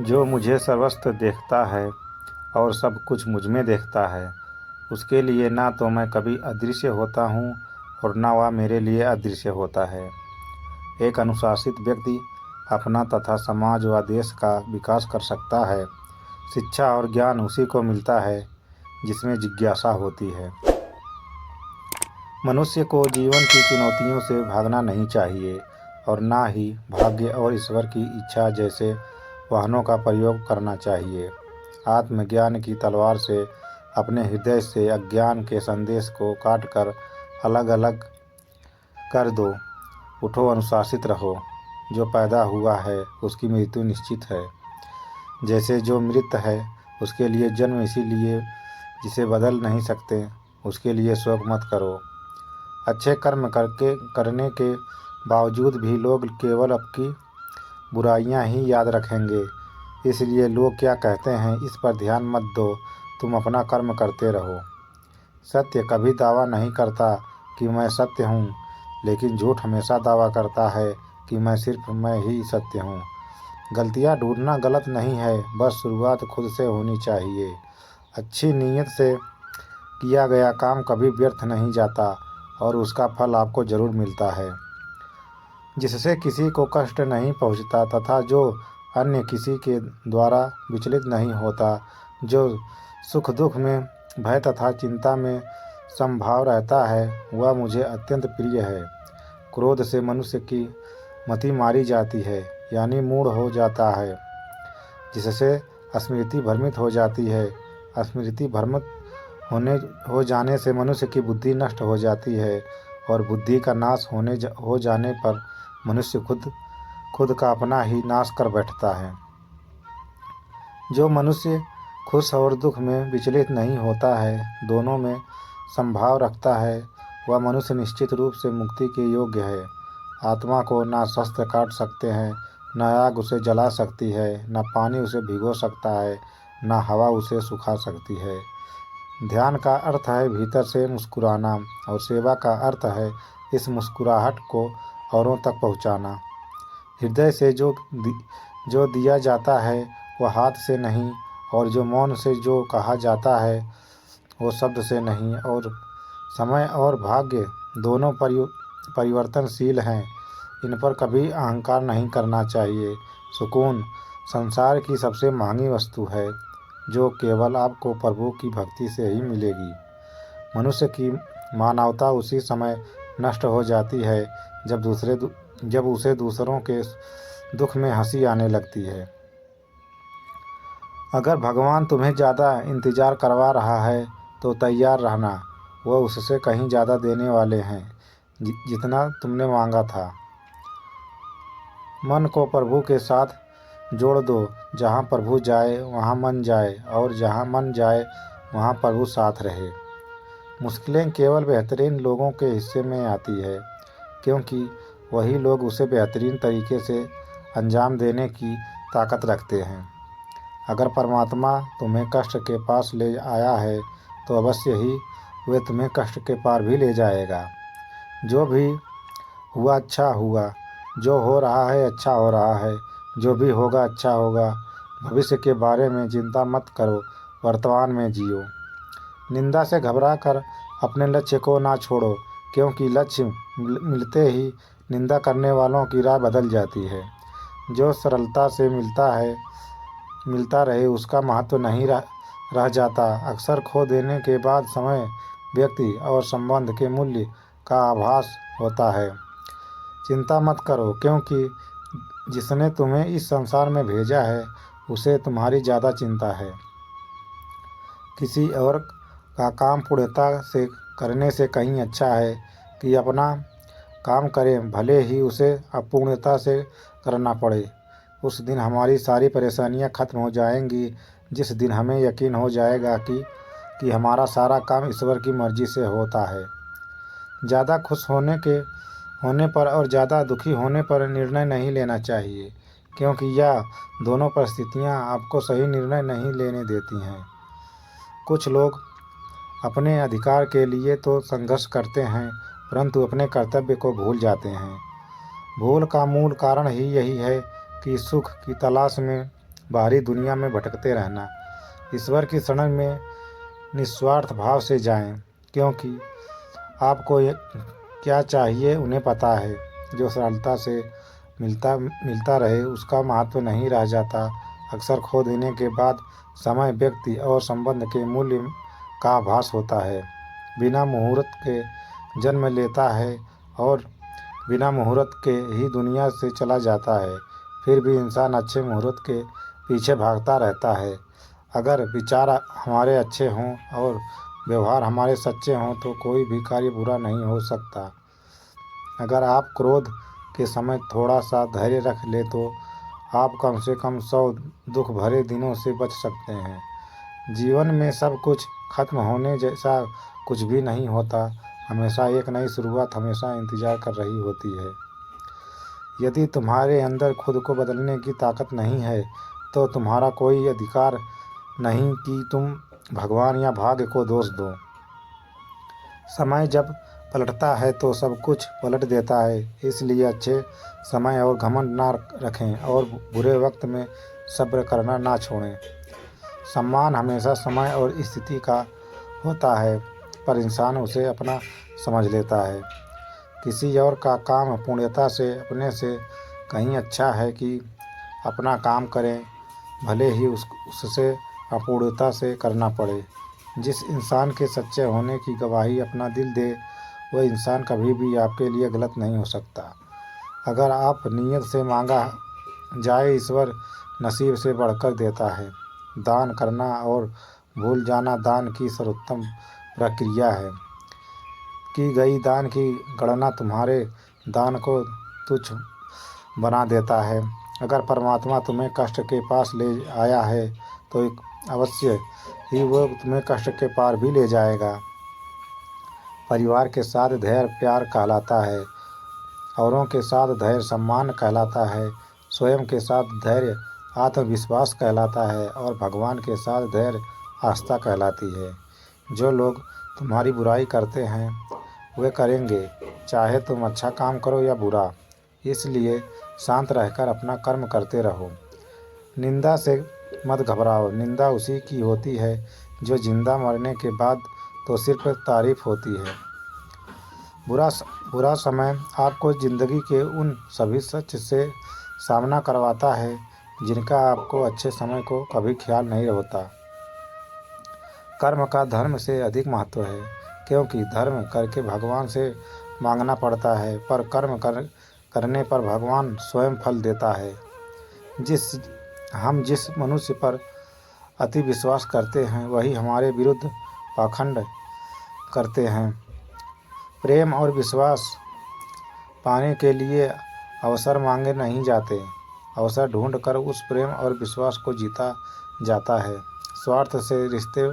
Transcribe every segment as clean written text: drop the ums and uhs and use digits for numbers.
जो मुझे सर्वस्त्र देखता है और सब कुछ मुझ में देखता है, उसके लिए ना तो मैं कभी अदृश्य होता हूँ और ना वह मेरे लिए अदृश्य होता है। एक अनुशासित व्यक्ति अपना तथा समाज व देश का विकास कर सकता है। शिक्षा और ज्ञान उसी को मिलता है जिसमें जिज्ञासा होती है। मनुष्य को जीवन की चुनौतियों से भागना नहीं चाहिए और ना ही भाग्य और ईश्वर की इच्छा जैसे वाहनों का प्रयोग करना चाहिए। आत्मज्ञान की तलवार से अपने हृदय से अज्ञान के संदेश को काटकर अलग अलग कर दो। उठो, अनुशासित रहो। जो पैदा हुआ है उसकी मृत्यु निश्चित है। जैसे जो मृत है उसके लिए जन्म, इसीलिए जिसे बदल नहीं सकते उसके लिए शोक मत करो। अच्छे कर्म करने के बावजूद भी लोग केवल आपकी बुराइयां ही याद रखेंगे। इसलिए लोग क्या कहते हैं इस पर ध्यान मत दो, तुम अपना कर्म करते रहो। सत्य कभी दावा नहीं करता कि मैं सत्य हूँ, लेकिन झूठ हमेशा दावा करता है कि मैं ही सत्य हूँ। गलतियाँ ढूंढना गलत नहीं है, बस शुरुआत खुद से होनी चाहिए। अच्छी नीयत से किया गया काम कभी व्यर्थ नहीं जाता और उसका फल आपको जरूर मिलता है। जिससे किसी को कष्ट नहीं पहुंचता तथा जो अन्य किसी के द्वारा विचलित नहीं होता, जो सुख दुख में, भय तथा चिंता में समभाव रहता है, वह मुझे अत्यंत प्रिय है। क्रोध से मनुष्य की मति मारी जाती है, यानी मूढ़ हो जाता है, जिससे स्मृति भ्रमित हो जाती है। स्मृति भ्रमित हो जाने से मनुष्य की बुद्धि नष्ट हो जाती है और बुद्धि का नाश हो जाने पर मनुष्य खुद का अपना ही नाश कर बैठता है। जो मनुष्य खुश और दुख में विचलित नहीं होता है, दोनों में संभाव रखता है, वह मनुष्य निश्चित रूप से मुक्ति के योग्य है। आत्मा को ना शस्त्र काट सकते हैं, न आग उसे जला सकती है, न पानी उसे भिगो सकता है, न हवा उसे सुखा सकती है। ध्यान का अर्थ है भीतर से मुस्कुराना और सेवा का अर्थ है इस मुस्कुराहट को औरों तक पहुंचाना। हृदय से जो दिया जाता है वह हाथ से नहीं, और जो मौन से जो कहा जाता है वो शब्द से नहीं। और समय और भाग्य दोनों परिवर्तनशील हैं, इन पर कभी अहंकार नहीं करना चाहिए। सुकून संसार की सबसे महंगी वस्तु है, जो केवल आपको प्रभु की भक्ति से ही मिलेगी। मनुष्य की मानवता उसी समय नष्ट हो जाती है जब उसे दूसरों के दुख में हंसी आने लगती है। अगर भगवान तुम्हें ज़्यादा इंतज़ार करवा रहा है तो तैयार रहना, वह उससे कहीं ज़्यादा देने वाले हैं जितना तुमने मांगा था। मन को प्रभु के साथ जोड़ दो। जहाँ प्रभु जाए वहाँ मन जाए, और जहाँ मन जाए वहाँ प्रभु साथ रहे। मुश्किलें केवल बेहतरीन लोगों के हिस्से में आती है, क्योंकि वही लोग उसे बेहतरीन तरीके से अंजाम देने की ताकत रखते हैं। अगर परमात्मा तुम्हें कष्ट के पास ले आया है तो अवश्य ही वे तुम्हें कष्ट के पार भी ले जाएगा। जो भी हुआ अच्छा हुआ, जो हो रहा है अच्छा हो रहा है, जो भी होगा अच्छा होगा। भविष्य के बारे में चिंता मत करो, वर्तमान में जियो। निंदा से घबराकर अपने लक्ष्य को ना छोड़ो, क्योंकि लक्ष्य मिलते ही निंदा करने वालों की राह बदल जाती है। जो सरलता से मिलता रहे उसका महत्व नहीं रह जाता। अक्सर खो देने के बाद समय, व्यक्ति और संबंध के मूल्य का आभास होता है। चिंता मत करो, क्योंकि जिसने तुम्हें इस संसार में भेजा है उसे तुम्हारी ज़्यादा चिंता है। किसी और का काम पूर्णता से करने से कहीं अच्छा है कि अपना काम करें, भले ही उसे अपूर्णता से करना पड़े। उस दिन हमारी सारी परेशानियां खत्म हो जाएंगी, जिस दिन हमें यकीन हो जाएगा कि हमारा सारा काम ईश्वर की मर्जी से होता है। ज़्यादा खुश होने पर और ज़्यादा दुखी होने पर निर्णय नहीं लेना चाहिए, क्योंकि यह दोनों परिस्थितियां आपको सही निर्णय नहीं लेने देती हैं। कुछ लोग अपने अधिकार के लिए तो संघर्ष करते हैं, परंतु अपने कर्तव्य को भूल जाते हैं। भूल का मूल कारण ही यही है कि सुख की तलाश में बाहरी दुनिया में भटकते रहना। ईश्वर की शरण में निस्वार्थ भाव से जाएं, क्योंकि आपको क्या चाहिए उन्हें पता है। जो सरलता से मिलता रहे उसका महत्व नहीं रह जाता। अक्सर खो देने के बाद समय, व्यक्ति और संबंध के मूल्य का आभास होता है। बिना मुहूर्त के जन्म लेता है और बिना मुहूर्त के ही दुनिया से चला जाता है। फिर भी इंसान अच्छे मुहूर्त के पीछे भागता रहता है। अगर विचार हमारे अच्छे हों और व्यवहार हमारे सच्चे हों तो कोई भी कार्य बुरा नहीं हो सकता। अगर आप क्रोध के समय थोड़ा सा धैर्य रख ले तो आप कम से कम 100 दुख भरे दिनों से बच सकते हैं। जीवन में सब कुछ खत्म होने जैसा कुछ भी नहीं होता। हमेशा एक नई शुरुआत हमेशा इंतजार कर रही होती है। यदि तुम्हारे अंदर खुद को बदलने की ताकत नहीं है तो तुम्हारा कोई अधिकार नहीं कि तुम भगवान या भाग्य को दोष दो। समय जब पलटता है तो सब कुछ पलट देता है। इसलिए अच्छे समय और घमंड ना रखें और बुरे वक्त में सब्र करना ना छोड़ें। सम्मान हमेशा समय और स्थिति का होता है, पर इंसान उसे अपना समझ लेता है। किसी और का काम पूर्णता से अपने से कहीं अच्छा है कि अपना काम करें, भले ही उससे अपूर्णता से करना पड़े। जिस इंसान के सच्चे होने की गवाही अपना दिल दे, वह इंसान कभी भी आपके लिए गलत नहीं हो सकता। अगर आप नीयत से मांगा जाए, ईश्वर नसीब से बढ़कर देता है। दान करना और भूल जाना दान की सर्वोत्तम प्रक्रिया है। की गई दान की गणना तुम्हारे दान को तुच्छ बना देता है। अगर परमात्मा तुम्हें कष्ट के पास ले आया है तो अवश्य ही वो तुम्हें कष्ट के पार भी ले जाएगा। परिवार के साथ धैर्य प्यार कहलाता है, औरों के साथ धैर्य सम्मान कहलाता है, स्वयं के साथ धैर्य आत्मविश्वास कहलाता है और भगवान के साथ धैर्य आस्था कहलाती है। जो लोग तुम्हारी बुराई करते हैं वे करेंगे, चाहे तुम अच्छा काम करो या बुरा। इसलिए शांत रहकर अपना कर्म करते रहो। निंदा से मत घबराओ। निंदा उसी की होती है जो जिंदा मरने के बाद तो सिर्फ तारीफ होती है। बुरा समय आपको ज़िंदगी के उन सभी सच से सामना करवाता है जिनका आपको अच्छे समय को कभी ख्याल नहीं होता। कर्म का धर्म से अधिक महत्व है, क्योंकि धर्म करके भगवान से मांगना पड़ता है, पर करने पर भगवान स्वयं फल देता है। हम जिस मनुष्य पर अति विश्वास करते हैं वही हमारे विरुद्ध पाखंड करते हैं। प्रेम और विश्वास पाने के लिए अवसर मांगे नहीं जाते, अवसर ढूंढकर उस प्रेम और विश्वास को जीता जाता है। स्वार्थ से रिश्ते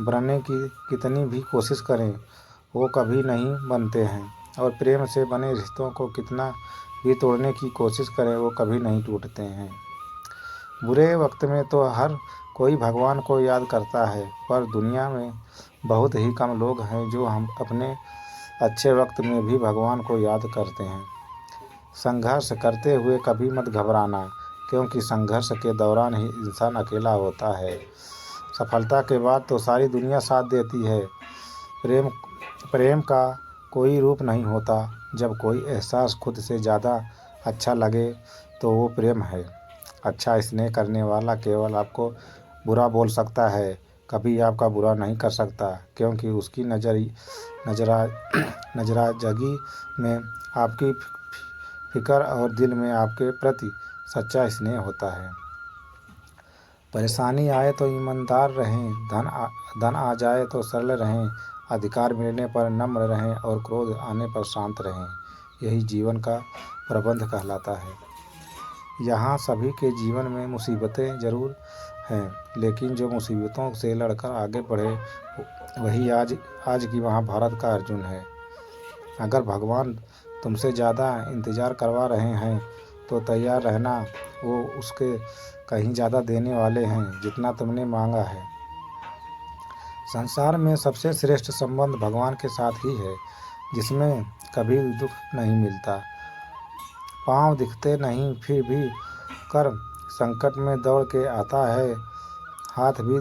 बनने की कितनी भी कोशिश करें वो कभी नहीं बनते हैं, और प्रेम से बने रिश्तों को कितना भी तोड़ने की कोशिश करें वो कभी नहीं टूटते हैं। बुरे वक्त में तो हर कोई भगवान को याद करता है, पर दुनिया में बहुत ही कम लोग हैं जो हम अपने अच्छे वक्त में भी भगवान को याद करते हैं। संघर्ष करते हुए कभी मत घबराना, क्योंकि संघर्ष के दौरान ही इंसान अकेला होता है। सफलता के बाद तो सारी दुनिया साथ देती है। प्रेम का कोई रूप नहीं होता। जब कोई एहसास खुद से ज़्यादा अच्छा लगे तो वो प्रेम है। अच्छा स्नेह करने वाला केवल आपको बुरा बोल सकता है, कभी आपका बुरा नहीं कर सकता, क्योंकि उसकी नजराजगी में आपकी फिक्र और दिल में आपके प्रति सच्चा स्नेह होता है। परेशानी आए तो ईमानदार रहें, धन आ जाए तो सरल रहें, अधिकार मिलने पर नम्र रहें और क्रोध आने पर शांत रहें। यही जीवन का प्रबंध कहलाता है। यहाँ सभी के जीवन में मुसीबतें ज़रूर हैं, लेकिन जो मुसीबतों से लड़कर आगे बढ़े वही आज की महाभारत का अर्जुन है। अगर भगवान तुमसे ज़्यादा इंतज़ार करवा रहे हैं तो तैयार रहना, वो उसके कहीं ज़्यादा देने वाले हैं जितना तुमने मांगा है। संसार में सबसे श्रेष्ठ संबंध भगवान के साथ ही है, जिसमें कभी दुख नहीं मिलता। पाँव दिखते नहीं फिर भी कर संकट में दौड़ के आता है, हाथ भी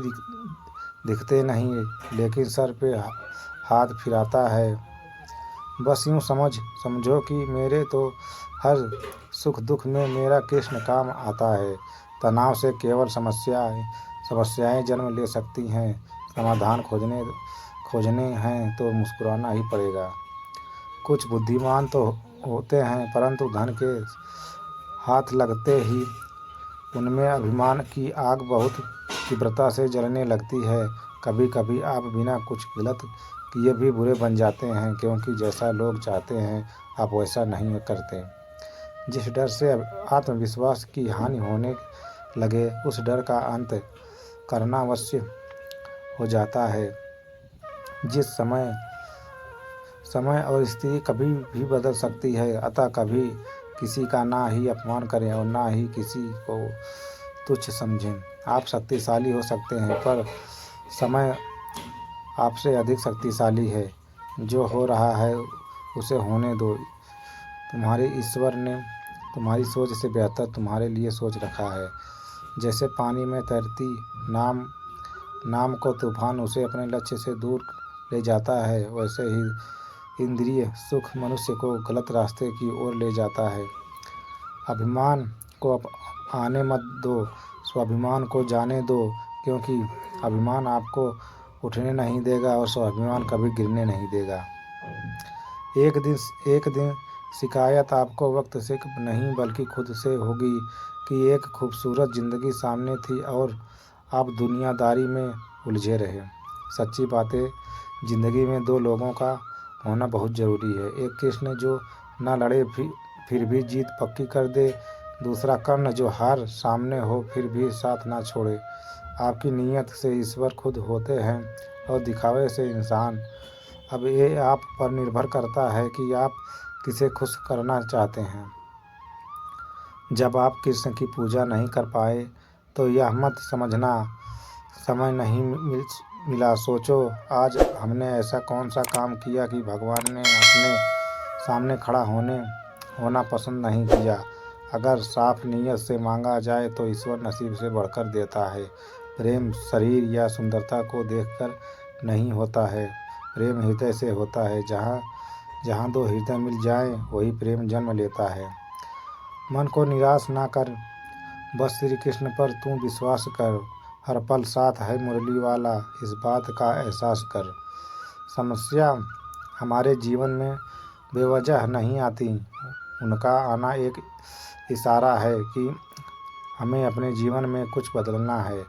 दिखते नहीं, लेकिन सर पे हाथ फिराता है। बस यूँ समझो कि मेरे तो हर सुख दुख में मेरा कृष्ण काम आता है। तनाव से केवल समस्याएं जन्म ले सकती हैं। समाधान खोजने हैं तो मुस्कुराना ही पड़ेगा। कुछ बुद्धिमान तो होते हैं, परंतु धन के हाथ लगते ही उनमें अभिमान की आग बहुत तीव्रता से जलने लगती है। कभी कभी आप बिना कुछ गलत किए भी बुरे बन जाते हैं, क्योंकि जैसा लोग चाहते हैं आप वैसा नहीं करते। जिस डर से आत्मविश्वास की हानि होने लगे, उस डर का अंत करना अवश्य हो जाता है। जिस समय और स्थिति कभी भी बदल सकती है, अतः कभी किसी का ना ही अपमान करें और ना ही किसी को तुच्छ समझें। आप शक्तिशाली हो सकते हैं, पर समय आपसे अधिक शक्तिशाली है। जो हो रहा है उसे होने दो। तुम्हारे ईश्वर ने तुम्हारी सोच से बेहतर तुम्हारे लिए सोच रखा है। जैसे पानी में तैरती नाम को तूफान उसे अपने लक्ष्य से दूर ले जाता है, वैसे ही इंद्रिय सुख मनुष्य को गलत रास्ते की ओर ले जाता है। अभिमान को आने मत दो, स्वाभिमान को जाने दो, क्योंकि अभिमान आपको उठने नहीं देगा और स्वाभिमान कभी गिरने नहीं देगा। एक दिन शिकायत आपको वक्त से नहीं बल्कि खुद से होगी कि एक खूबसूरत जिंदगी सामने थी और आप दुनियादारी में उलझे रहे। सच्ची बातें, जिंदगी में दो लोगों का होना बहुत ज़रूरी है। एक कृष्ण जो ना लड़े फिर भी जीत पक्की कर दे, दूसरा कर्ण जो हार सामने हो फिर भी साथ ना छोड़े। आपकी नीयत से ईश्वर खुद होते हैं और दिखावे से इंसान। अब ये आप पर निर्भर करता है कि आप किसे खुश करना चाहते हैं। जब आप कृष्ण की पूजा नहीं कर पाए तो यह मत समझना समय नहीं मिला। सोचो, आज हमने ऐसा कौन सा काम किया कि भगवान ने अपने सामने खड़ा होना पसंद नहीं किया। अगर साफ नीयत से मांगा जाए तो ईश्वर नसीब से बढ़कर देता है। प्रेम शरीर या सुंदरता को देखकर नहीं होता है, प्रेम हृदय से होता है। जहाँ दो हृदय मिल जाएं, वही प्रेम जन्म लेता है। मन को निराश ना कर, बस श्री कृष्ण पर तू विश्वास कर। हर पल साथ है मुरली वाला, इस बात का एहसास कर। समस्या हमारे जीवन में बेवजह नहीं आती, उनका आना एक इशारा है कि हमें अपने जीवन में कुछ बदलना है।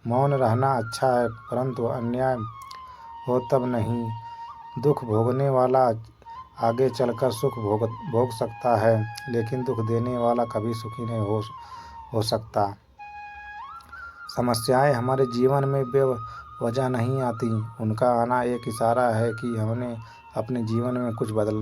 मौन रहना अच्छा है, परंतु अन्याय हो तब नहीं। दुख भोगने वाला आगे चलकर सुख भोग सकता है, लेकिन दुख देने वाला कभी सुखी नहीं हो सकता। समस्याएं हमारे जीवन में बेवजह नहीं आती, उनका आना एक इशारा है कि हमने अपने जीवन में कुछ बदलना